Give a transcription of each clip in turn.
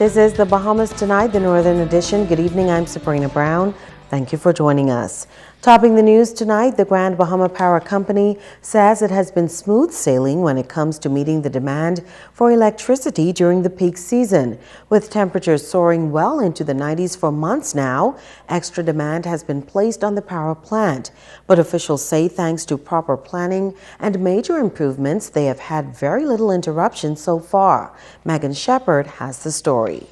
This is the Bahamas Tonight, the Northern Edition. Good evening, I'm Sabrina Brown. Thank you for joining us. Topping the news tonight, the Grand Bahama Power Company says it has been smooth sailing when it comes to meeting the demand for electricity during the peak season. With temperatures soaring well into the 90s for months now, extra demand has been placed on the power plant. But officials say thanks to proper planning and major improvements, they have had very little interruption so far. Megan Shepard has the story.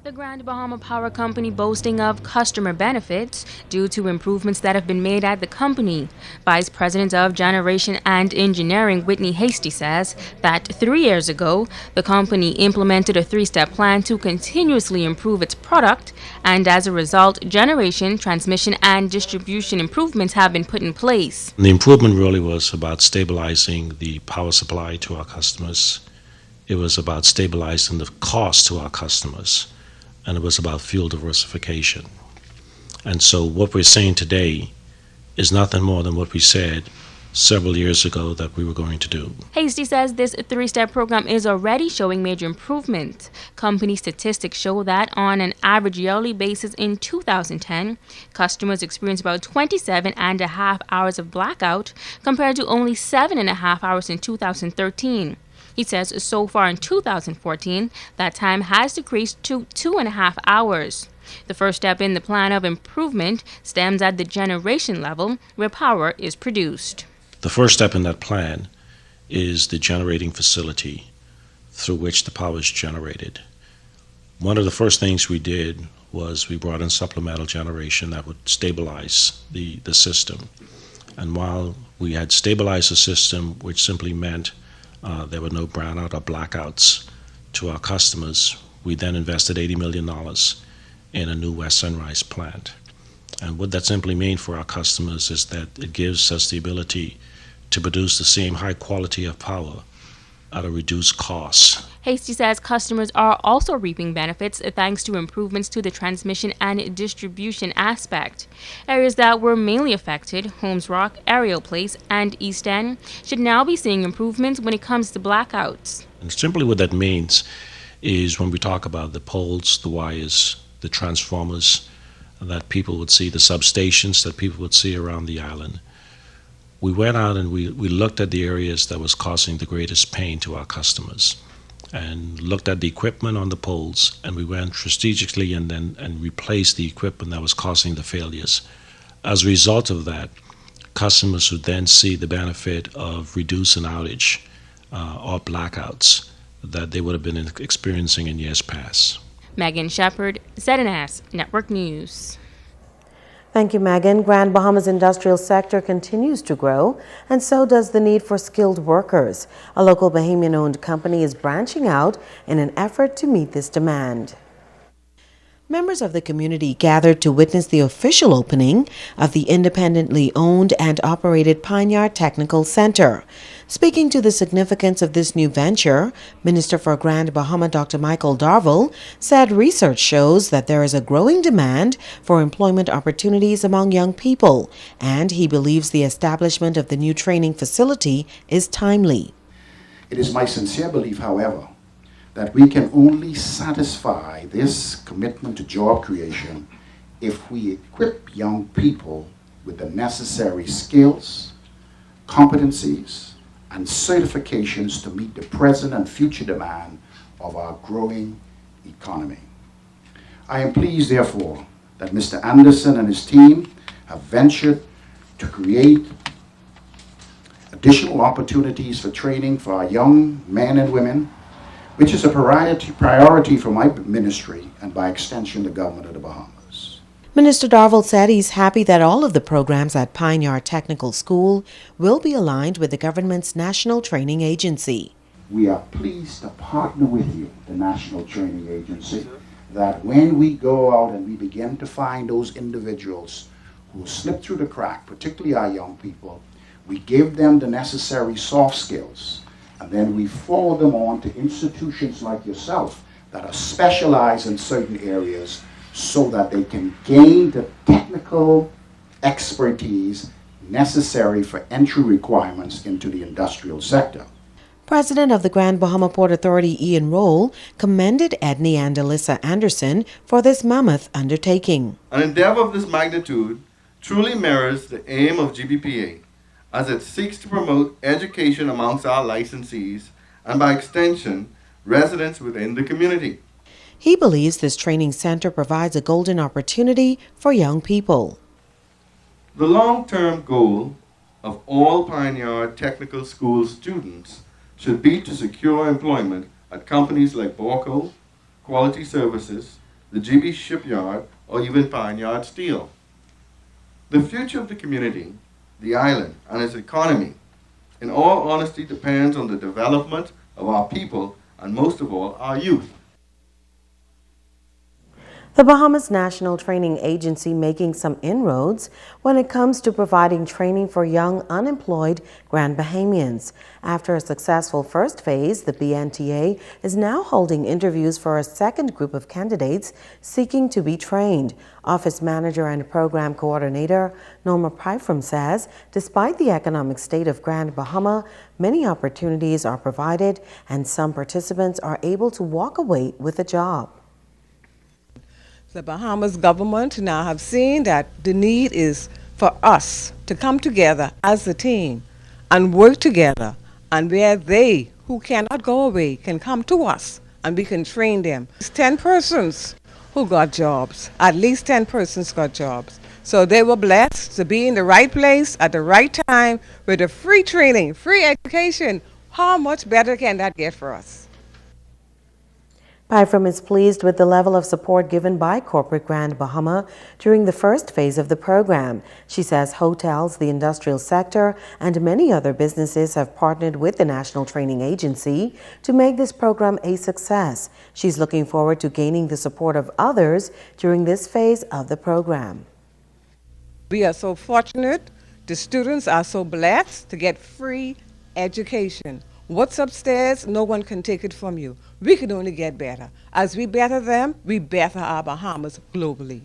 The Grand Bahama Power Company boasting of customer benefits due to improvements that have been made at the company. Vice President of Generation and Engineering Whitney Hasty says that 3 years ago, the company implemented a 3-step plan to continuously improve its product, and as a result, generation, transmission, and distribution improvements have been put in place. The improvement really was about stabilizing the power supply to our customers. It was about stabilizing the cost to our customers. And it was about fuel diversification. And so what we're saying today is nothing more than what we said several years ago that we were going to do. Hasty says this 3-step program is already showing major improvement. Company statistics show that on an average yearly basis in 2010, customers experienced about 27.5 hours of blackout compared to only 7.5 hours in 2013. He says so far in 2014, that time has decreased to 2.5 hours. The first step in the plan of improvement stems at the generation level, where power is produced. The first step in that plan is the generating facility through which the power is generated. One of the first things we did was we brought in supplemental generation that would stabilize the system. And while we had stabilized the system, which simply meant there were no brownout or blackouts to our customers, we then invested $80 million in a new West Sunrise plant. And what that simply means for our customers is that it gives us the ability to produce the same high quality of power at a reduced cost. Hasty says customers are also reaping benefits thanks to improvements to the transmission and distribution aspect. Areas that were mainly affected, Holmes Rock, Ariel Place, and East End, should now be seeing improvements when it comes to blackouts. And simply what that means is when we talk about the poles, the wires, the transformers that people would see, the substations that people would see around the island, we went out and we looked at the areas that was causing the greatest pain to our customers and looked at the equipment on the poles, and we went strategically and replaced the equipment that was causing the failures. As a result of that, customers would then see the benefit of reducing outage or blackouts that they would have been experiencing in years past. Megan Shepard, ZNS Network News. Thank you, Megan. Grand Bahama's industrial sector continues to grow, and so does the need for skilled workers. A local Bahamian-owned company is branching out in an effort to meet this demand. Members of the community gathered to witness the official opening of the independently owned and operated Pineyard Technical Center. Speaking to the significance of this new venture, Minister for Grand Bahama Dr. Michael Darville said research shows that there is a growing demand for employment opportunities among young people, and he believes the establishment of the new training facility is timely. It is my sincere belief, however, that we can only satisfy this commitment to job creation if we equip young people with the necessary skills, competencies, and certifications to meet the present and future demand of our growing economy. I am pleased, therefore, that Mr. Anderson and his team have ventured to create additional opportunities for training for our young men and women, which is a priority for my ministry and by extension the government of the Bahamas. Minister Darville said he's happy that all of the programs at Pineyard Technical School will be aligned with the government's National Training Agency. We are pleased to partner with you, the National Training Agency, that when we go out and we begin to find those individuals who slip through the crack, particularly our young people, we give them the necessary soft skills, and then we forward them on to institutions like yourself that are specialized in certain areas so that they can gain the technical expertise necessary for entry requirements into the industrial sector. President of the Grand Bahama Port Authority, Ian Roll, commended Edney and Alyssa Anderson for this mammoth undertaking. An endeavor of this magnitude truly mirrors the aim of GBPA, as it seeks to promote education amongst our licensees and, by extension, residents within the community. He believes this training center provides a golden opportunity for young people. The long-term goal of all Pioneer Technical School students should be to secure employment at companies like Borco, Quality Services, the GB Shipyard, or even Pioneer Steel. The future of the community, the island, and its economy, in all honesty, depends on the development of our people and, most of all, our youth. The Bahamas National Training Agency making some inroads when it comes to providing training for young unemployed Grand Bahamians. After a successful first phase, the BNTA is now holding interviews for a second group of candidates seeking to be trained. Office Manager and Program Coordinator Norma Pyfrom says, despite the economic state of Grand Bahama, many opportunities are provided and some participants are able to walk away with a job. The Bahamas government now have seen that the need is for us to come together as a team and work together, and where they who cannot go away can come to us and we can train them. It's 10 persons who got jobs, at least 10 persons got jobs. So they were blessed to be in the right place at the right time with a free training, free education. How much better can that get for us? Pyfrom is pleased with the level of support given by Corporate Grand Bahama during the first phase of the program. She says hotels, the industrial sector, and many other businesses have partnered with the National Training Agency to make this program a success. She's looking forward to gaining the support of others during this phase of the program. We are so fortunate. The students are so blessed to get free education. What's upstairs, no one can take it from you. We can only get better. As we better them, we better our Bahamas globally.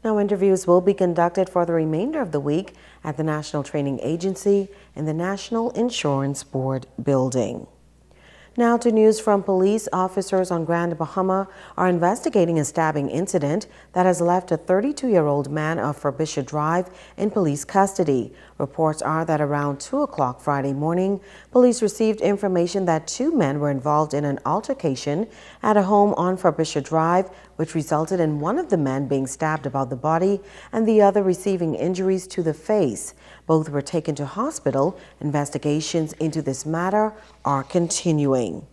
Now, interviews will be conducted for the remainder of the week at the National Training Agency in the National Insurance Board building. Now to news from police. Officers on Grand Bahama are investigating a stabbing incident that has left a 32-year-old man of Frobisher Drive in police custody. Reports are that around 2 o'clock Friday morning, police received information that 2 men were involved in an altercation at a home on Frobisher Drive, which resulted in one of the men being stabbed about the body and the other receiving injuries to the face. Both were taken to hospital. Investigations into this matter are continuing.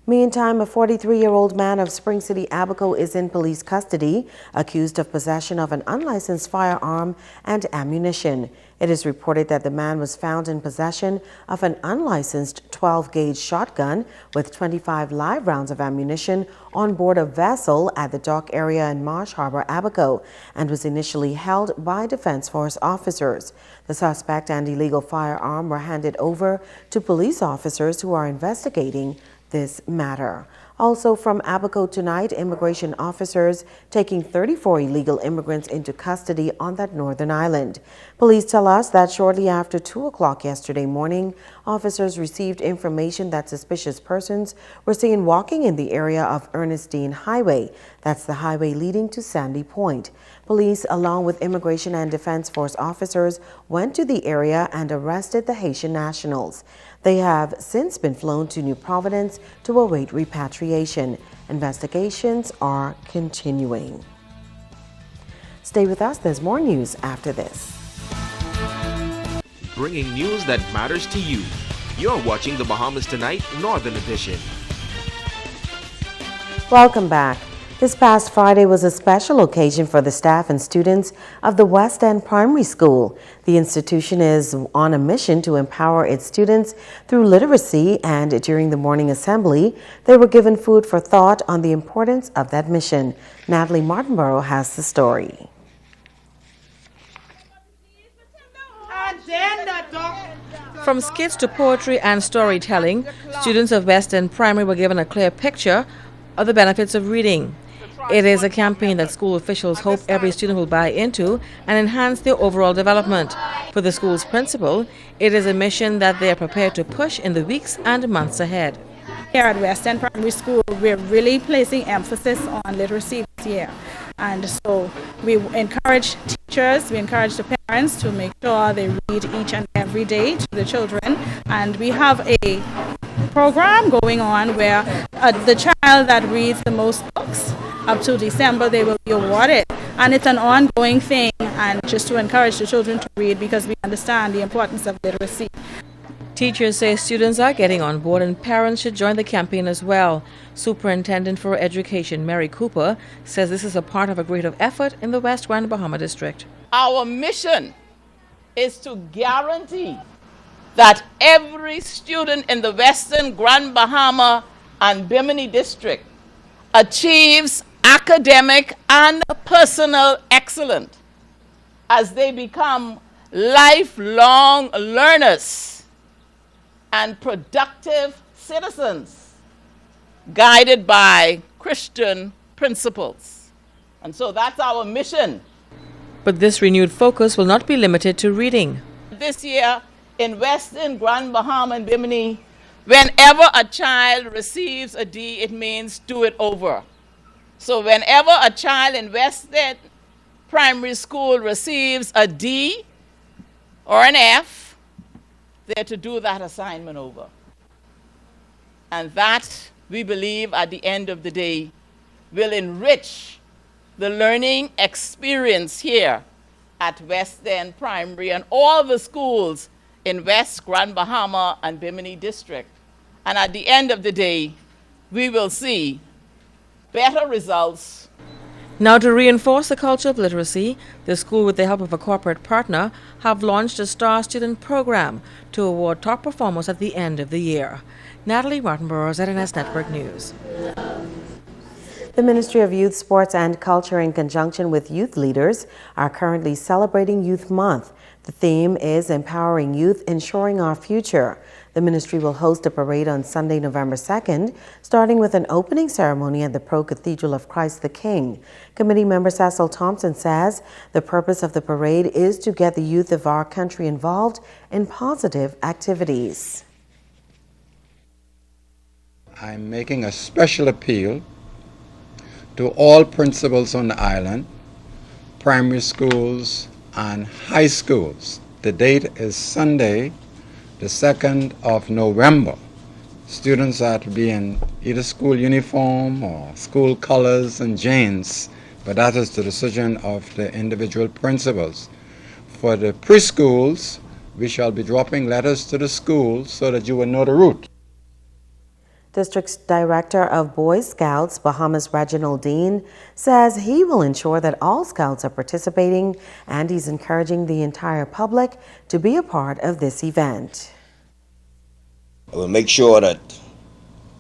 Meantime, a 43-year-old man of Spring City, Abaco is in police custody, accused of possession of an unlicensed firearm and ammunition. It is reported that the man was found in possession of an unlicensed 12-gauge shotgun with 25 live rounds of ammunition on board a vessel at the dock area in Marsh Harbor, Abaco, and was initially held by Defense Force officers. The suspect and illegal firearm were handed over to police officers who are investigating this matter. Also from Abaco tonight, immigration officers taking 34 illegal immigrants into custody on that northern island. Police tell us that shortly after 2 o'clock yesterday morning, officers received information that suspicious persons were seen walking in the area of Ernestine Highway. That's the highway leading to Sandy Point. Police, along with Immigration and Defense Force officers, went to the area and arrested the Haitian nationals. They have since been flown to New Providence to await repatriation. Investigations are continuing. Stay with us. There's more news after this. Bringing news that matters to you. You're watching the Bahamas Tonight Northern Edition. Welcome back. This past Friday was a special occasion for the staff and students of the West End Primary School. The institution is on a mission to empower its students through literacy, and during the morning assembly, they were given food for thought on the importance of that mission. Natalie Martinborough has the story. From skits to poetry and storytelling, students of West End Primary were given a clear picture of the benefits of reading. It is a campaign that school officials hope every student will buy into and enhance their overall development. For the school's principal, it is a mission that they are prepared to push in the weeks and months ahead. Here at West End Primary School, we're really placing emphasis on literacy this year. And so we encourage teachers, we encourage the parents to make sure they read each and every day to the children. And we have a program going on where the child that reads the most books up to December, they will be awarded. And it's an ongoing thing, and just to encourage the children to read because we understand the importance of literacy. Teachers say students are getting on board and parents should join the campaign as well. Superintendent for Education Mary Cooper says this is a part of a greater effort in the West Grand Bahama District. Our mission is to guarantee that every student in the Western Grand Bahama and Bimini District achieves academic and personal excellence as they become lifelong learners and productive citizens guided by Christian principles. And so that's our mission. But this renewed focus will not be limited to reading. This year in Western Grand Bahama and Bimini, whenever a child receives a D, it means do it over. So whenever a child in Western Primary School receives a D or an F, they're to do that assignment over. And that, we believe, at the end of the day, will enrich the learning experience here at West End Primary and all the schools in West Grand Bahama and Bimini District. And at the end of the day, we will see better results. Now, to reinforce the culture of literacy, the school, with the help of a corporate partner, have launched a Star Student Program to award top performers at the end of the year. Natalie Martinborough, ZNS Network News. The Ministry of Youth, Sports and Culture, in conjunction with youth leaders, are currently celebrating Youth Month. The theme is Empowering Youth, Ensuring Our Future. The ministry will host a parade on Sunday, November 2nd, starting with an opening ceremony at the Pro-Cathedral of Christ the King. Committee member Cecil Thompson says the purpose of the parade is to get the youth of our country involved in positive activities. I'm making a special appeal to all principals on the island, primary schools and high schools. The date is Sunday, the 2nd of November. Students are to be in either school uniform or school colors and jeans, but that is the decision of the individual principals. For the preschools, we shall be dropping letters to the schools so that you will know the route. District Director of Boy Scouts, Bahamas Reginald Dean, says he will ensure that all Scouts are participating, and he's encouraging the entire public to be a part of this event. I will make sure that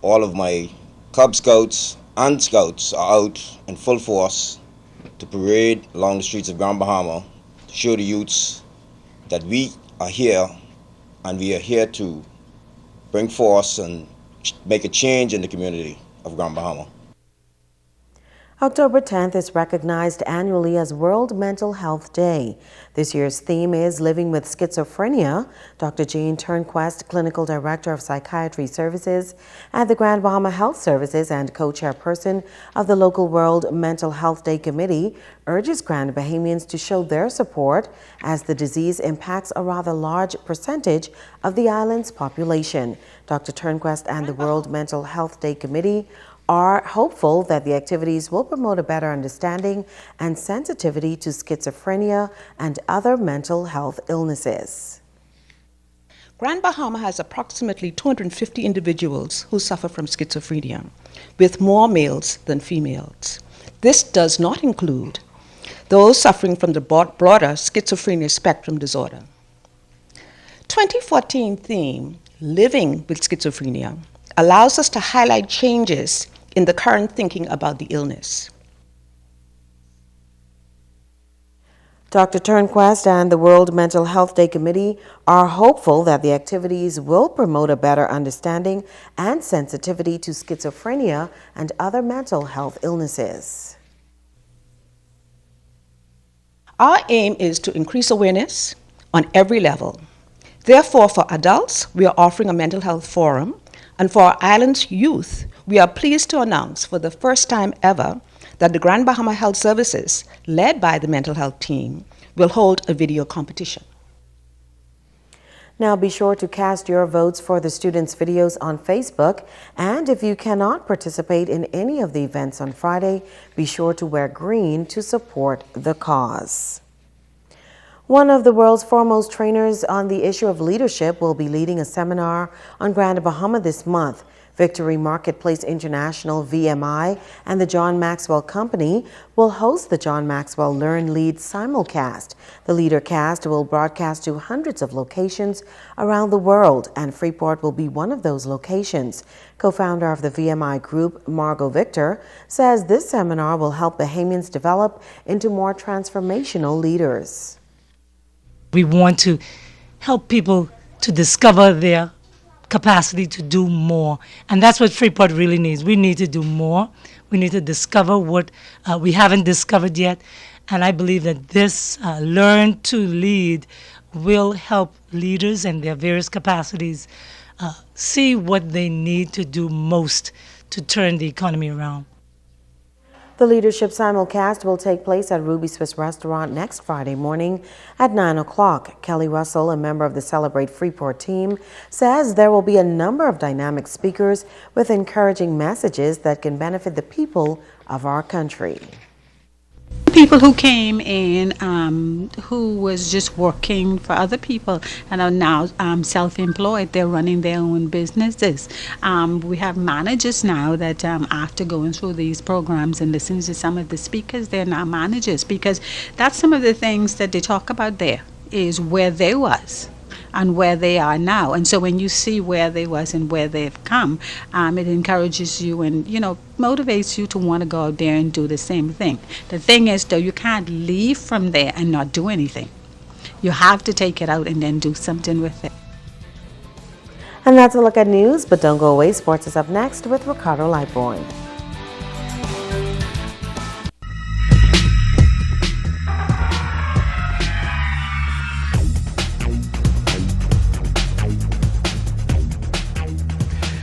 all of my Cub Scouts and Scouts are out in full force to parade along the streets of Grand Bahama to show the youths that we are here and we are here to bring force and make a change in the community of Grand Bahama. October 10th is recognized annually as World Mental Health Day. This year's theme is Living with Schizophrenia. Dr. Jane Turnquest, Clinical Director of Psychiatry Services at the Grand Bahama Health Services and co-chairperson of the local World Mental Health Day Committee, urges Grand Bahamians to show their support as the disease impacts a rather large percentage of the island's population. Dr. Turnquest and the World Mental Health Day Committee are hopeful that the activities will promote a better understanding and sensitivity to schizophrenia and other mental health illnesses. Grand Bahama has approximately 250 individuals who suffer from schizophrenia, with more males than females. This does not include those suffering from the broader schizophrenia spectrum disorder. 2014 theme, Living with Schizophrenia, allows us to highlight changes in the current thinking about the illness. Dr. Turnquest and the World Mental Health Day Committee are hopeful that the activities will promote a better understanding and sensitivity to schizophrenia and other mental health illnesses. Our aim is to increase awareness on every level. Therefore, for adults, we are offering a mental health forum, and for our island's youth, we are pleased to announce for the first time ever that the Grand Bahama Health Services, led by the mental health team, will hold a video competition. Now be sure to cast your votes for the students' videos on Facebook, and if you cannot participate in any of the events on Friday, be sure to wear green to support the cause. One of the world's foremost trainers on the issue of leadership will be leading a seminar on Grand Bahama this month. Victory Marketplace International, VMI, and the John Maxwell Company will host the John Maxwell Learn Lead simulcast. The LeaderCast will broadcast to hundreds of locations around the world, and Freeport will be one of those locations. Co-founder of the VMI Group, Margot Victor, says this seminar will help Bahamians develop into more transformational leaders. We want to help people to discover their capacity to do more. And that's what Freeport really needs. We need to do more. We need to discover what we haven't discovered yet. And I believe that this Learn to Lead will help leaders and their various capacities see what they need to do most to turn the economy around. The Leadership simulcast will take place at Ruby Swiss Restaurant next Friday morning at 9 o'clock. Kelly Russell, a member of the Celebrate Freeport team, says there will be a number of dynamic speakers with encouraging messages that can benefit the people of our country. People who came in who was just working for other people and are now self-employed. They're running their own businesses. We have managers now that after going through these programs and listening to some of the speakers, they're now managers, because that's some of the things that they talk about there is where they was and where they are now. And so when you see where they was and where they've come, it encourages you and, motivates you to want to go out there and do the same thing. The thing is, though, you can't leave from there and not do anything. You have to take it out and then do something with it. And that's a look at news, but don't go away. Sports is up next with Ricardo Lightborn.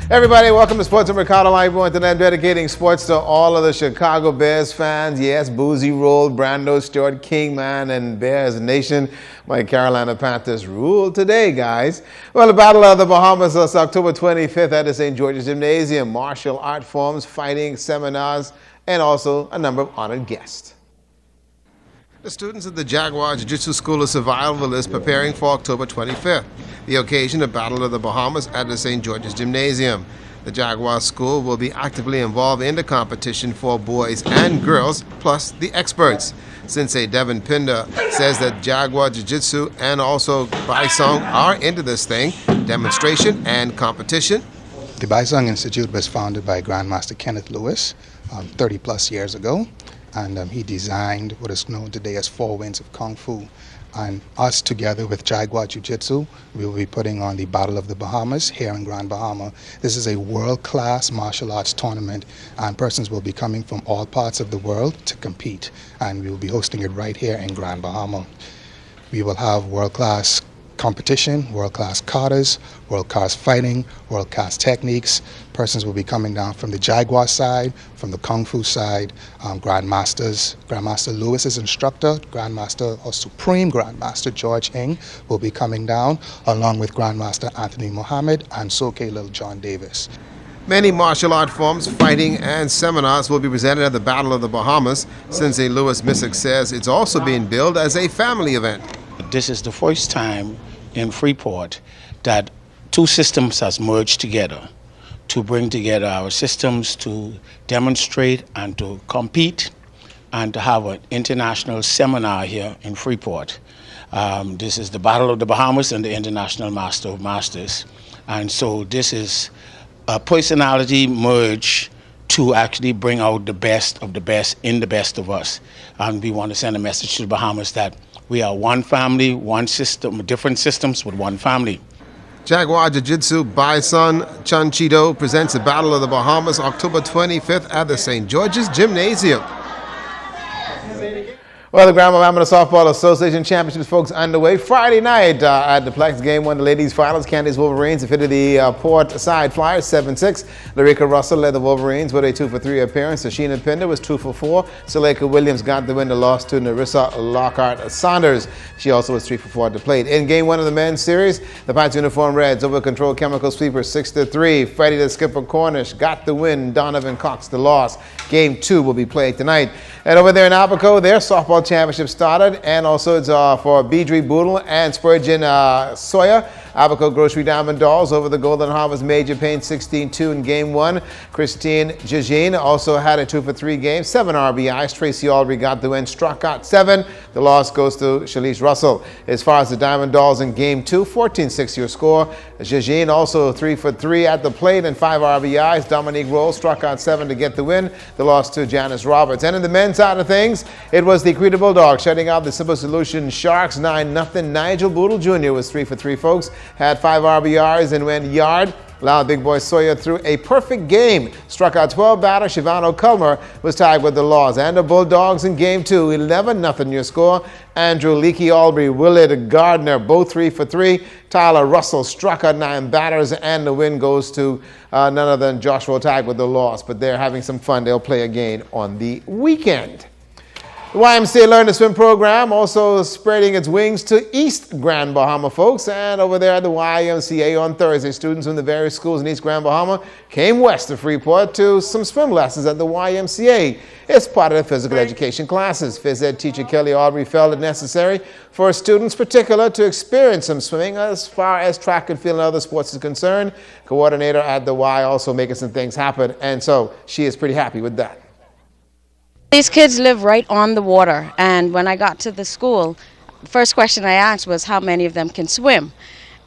Everybody, welcome to Sports. I'm Ricardo Lightborn, and I'm dedicating sports to all of the Chicago Bears fans. Yes, Boozy rolled, Brando, Stuart King, man, and Bears Nation. My Carolina Panthers rule today, guys. Well, the Battle of the Bahamas is October 25th at the St. George's Gymnasium. Martial art forms, fighting, seminars, and also a number of honored guests. The students at the Jaguar Jiu-Jitsu School of Survival is preparing for October 25th, the occasion, the Battle of the Bahamas at the St. George's Gymnasium. The Jaguar School will be actively involved in the competition for boys and girls, plus the experts. Sensei Devin Pinder says that Jaguar Jiu-Jitsu and also Baisong are into this thing, demonstration and competition. The Baisong Institute was founded by Grandmaster Kenneth Lewis 30 plus years ago. And he designed what is known today as 4 Winds of Kung Fu. And us, together with Jaguar Jiu-Jitsu, we will be putting on the Battle of the Bahamas here in Grand Bahama. This is a world-class martial arts tournament, and persons will be coming from all parts of the world to compete. And we will be hosting it right here in Grand Bahama. We will have world-class competition, world-class katas, world-class fighting, world-class techniques. Persons will be coming down from the Jaguar side, from the Kung Fu side. Grandmaster Lewis's instructor, Grandmaster or Supreme Grandmaster George Ng will be coming down, along with Grandmaster Anthony Mohammed and Soke Little John Davis. Many martial art forms, fighting, and seminars will be presented at the Battle of the Bahamas. Sensei Louis Missick says it's also being billed as a family event. This is the first time in Freeport that 2 systems has merged together to bring together our systems to demonstrate and to compete and to have an international seminar here in Freeport. This is the Battle of the Bahamas and the International Master of Masters. And so this is a personality merge to actually bring out the best of the best in the best of us. And we want to send a message to the Bahamas that we are one family, one system, different systems with one family. Jaguar Jiu-Jitsu Bison Chanchito presents the Battle of the Bahamas October 25th at the St. George's Gymnasium. Well, the Grand Bahama Softball Association Championships, folks, underway Friday night at the Plex. Game 1, the ladies' finals. Candice Wolverines defeated the Port Side Flyers 7-6. Larica Russell led the Wolverines with a 2-for-3 appearance. Sheena Pinder was 2-for-4. Suleika Williams got the win, the loss to Narissa Lockhart Saunders. She also was 3-for-4 at the plate. In Game 1 of the men's series, the Pants Uniform Reds over Control Chemical Sweeper 6-3. Freddie the Skipper Cornish got the win. Donovan Cox the loss. Game 2 will be played tonight. And over there in Abaco, their softball championship started, and also it's for Beedry Boodle and Spurgeon Sawyer. Abaco Grocery Diamond Dolls over the Golden Harvest Major Payne 16-2 in Game 1. Christine Jejin also had a 2-for-3 game, 7 RBIs. Tracy Albury got the win, struck out 7. The loss goes to Shalice Russell. As far as the Diamond Dolls in Game 2, 14-6 your score. Jejin also 3-for-3 at the plate and 5 RBIs. Dominique Roll struck out 7 to get the win. The loss to Janice Roberts. And in the men's side of things, it was the Creta Bulldogs shutting out the Simple Solution Sharks 9-0. Nigel Boodle Jr. was 3-for-3, folks. Had 5 RBIs and went yard. Allowed Big Boy Sawyer through a perfect game. Struck out 12 batters. Shivano Culmer was tied with the loss. And the Bulldogs in Game 2, 11-0 your score. Andrew Leakey Albury, Willard Gardner, both 3-for-3. Tyler Russell struck out 9 batters, and the win goes to none other than Joshua Tag with the loss. But they're having some fun. They'll play again on the weekend. The YMCA Learn to Swim program also spreading its wings to East Grand Bahama, folks. And over there at the YMCA on Thursday, students from the various schools in East Grand Bahama came west of Freeport to some swim lessons at the YMCA. It's part of the physical education classes. Phys ed teacher Kelly Aubrey felt it necessary for students particular to experience some swimming as far as track and field and other sports is concerned. Coordinator at the Y also making some things happen, and so she is pretty happy with that. These kids live right on the water, and when I got to the school, the first question I asked was how many of them can swim,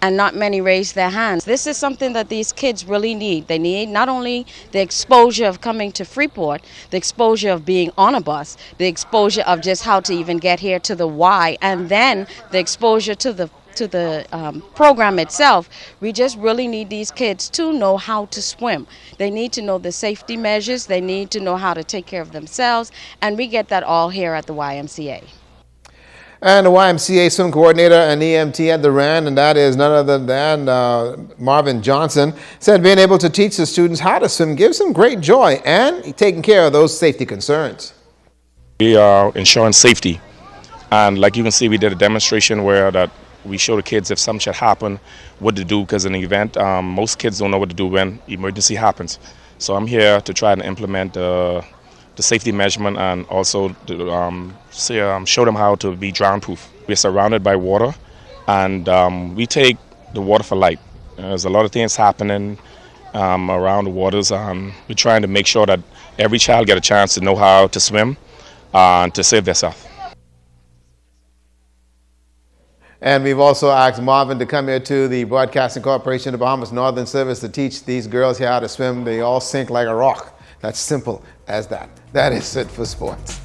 and not many raised their hands. This is something that these kids really need. They need not only the exposure of coming to Freeport, the exposure of being on a bus, the exposure of just how to even get here to the Y, and then the exposure to the program itself. We just really need these kids to know how to swim. They need to know the safety measures. They need to know how to take care of themselves. And we get that all here at the YMCA. And the YMCA swim coordinator and EMT at the RAN, and that is none other than Marvin Johnson, said being able to teach the students how to swim gives them great joy and taking care of those safety concerns. We are ensuring safety. And like you can see, we did a demonstration where that we show the kids if something should happen, what to do, because in an event, most kids don't know what to do when emergency happens. So I'm here to try and implement the safety measurement and also to, show them how to be drown-proof. We're surrounded by water, and we take the water for light. There's a lot of things happening around the waters. We're trying to make sure that every child get a chance to know how to swim and to save themselves. And we've also asked Marvin to come here to the Broadcasting Corporation of Bahamas Northern Service to teach these girls here how to swim. They all sink like a rock. That's simple as that. That is it for sports.